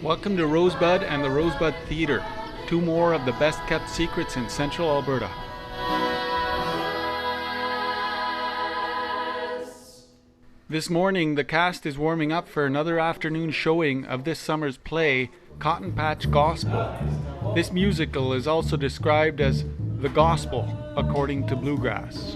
Welcome to Rosebud and the Rosebud Theatre, two more of the best kept secrets in central Alberta. This morning, the cast is warming up for another afternoon showing of this summer's play, Cotton Patch Gospel. This musical is also described as the gospel, according to Bluegrass.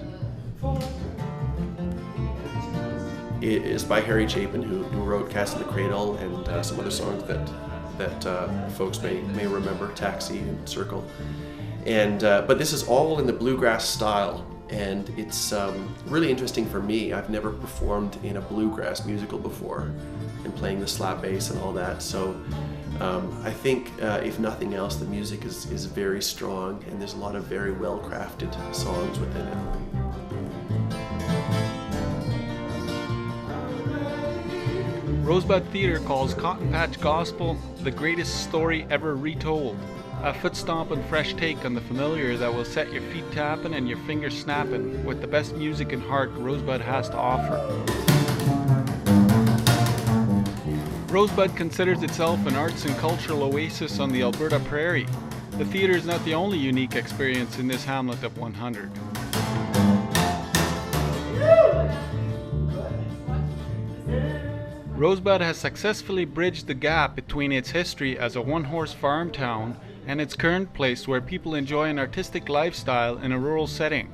It is by Harry Chapin, who wrote Cast in the Cradle and some other songs that folks may remember, Taxi and Circle. And but this is all in the bluegrass style, and it's really interesting for me. I've never performed in a bluegrass musical before, and playing the slap bass and all that. So I think, if nothing else, the music is very strong, and there's a lot of very well-crafted songs within it. Rosebud Theatre calls Cotton Patch Gospel the greatest story ever retold. A foot-stomping fresh take on the familiar that will set your feet tapping and your fingers snapping with the best music and heart Rosebud has to offer. Rosebud considers itself an arts and cultural oasis on the Alberta prairie. The theatre is not the only unique experience in this hamlet of 100. Rosebud has successfully bridged the gap between its history as a one-horse farm town and its current place where people enjoy an artistic lifestyle in a rural setting.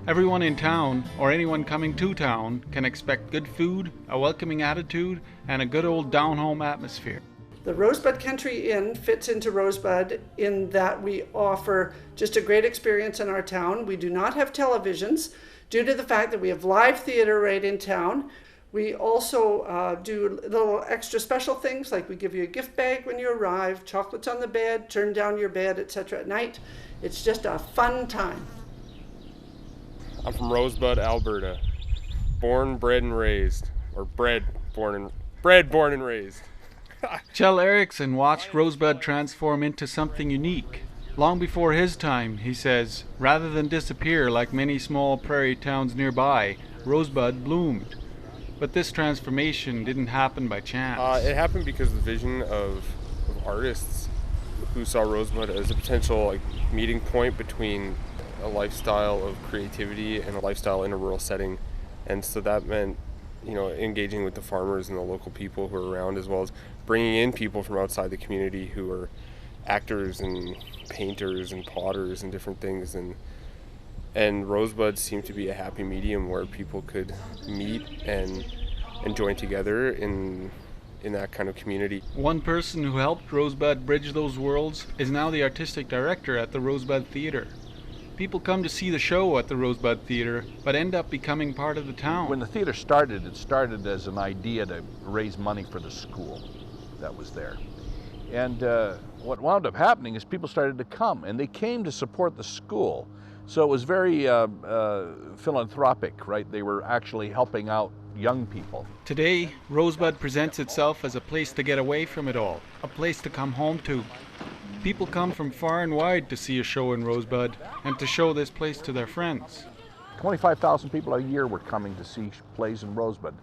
Everyone in town, or anyone coming to town, can expect good food, a welcoming attitude, and a good old down-home atmosphere. The Rosebud Country Inn fits into Rosebud in that we offer just a great experience in our town. We do not have televisions due to the fact that we have live theater right in town. We also do little extra special things, like we give you a gift bag when you arrive, chocolates on the bed, turn down your bed, etc. at night. It's just a fun time. I'm from Rosebud, Alberta. Born, bred, and raised. Or bred, born, and raised. Kjell Eriksson watched Rosebud transform into something unique. Long before his time, he says, rather than disappear like many small prairie towns nearby, Rosebud bloomed. But this transformation didn't happen by chance. It happened because of the vision of artists who saw Rosebud as a potential meeting point between a lifestyle of creativity and a lifestyle in a rural setting. And so that meant, engaging with the farmers and the local people who are around, as well as bringing in people from outside the community who are actors and painters and potters and different things. And Rosebud seemed to be a happy medium where people could meet and join together in that kind of community. One person who helped Rosebud bridge those worlds is now the artistic director at the Rosebud Theatre. People come to see the show at the Rosebud Theatre, but end up becoming part of the town. When the theatre started, it started as an idea to raise money for the school that was there. And what wound up happening is people started to come, and they came to support the school. So it was very philanthropic, right? They were actually helping out young people. Today, Rosebud presents itself as a place to get away from it all, a place to come home to. People come from far and wide to see a show in Rosebud and to show this place to their friends. 25,000 people a year were coming to see plays in Rosebud,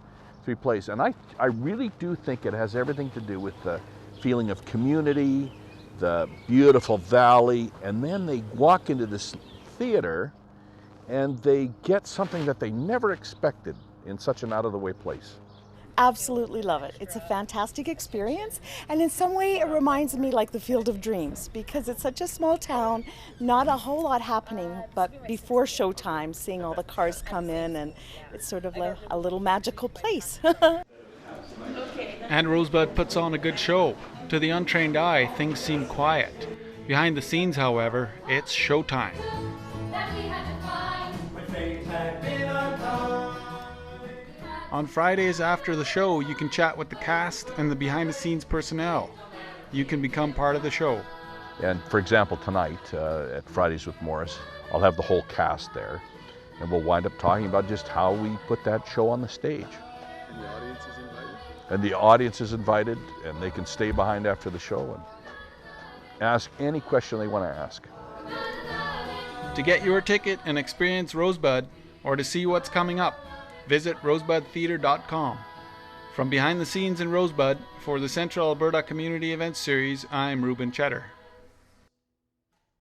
3 plays. And I really do think it has everything to do with the feeling of community, the beautiful valley, and then they walk into this theater and they get something that they never expected in such an out-of-the-way place. Absolutely love it. It's a fantastic experience, and in some way it reminds me like the Field of Dreams, because it's such a small town, not a whole lot happening, but before showtime, seeing all the cars come in, and it's sort of like a little magical place. And Rosebud puts on a good show. To the untrained eye, things seem quiet. Behind the scenes, however, it's showtime. On Fridays after the show, you can chat with the cast and the behind-the-scenes personnel. You can become part of the show. And for example, tonight at Fridays with Morris, I'll have the whole cast there, and we'll wind up talking about just how we put that show on the stage. And the audience is invited? And the audience is invited, and they can stay behind after the show and ask any question they want to ask. To get your ticket and experience Rosebud, or to see what's coming up, visit rosebudtheatre.com. From behind the scenes in Rosebud, for the Central Alberta Community Events series, I'm Ruben Cheddar.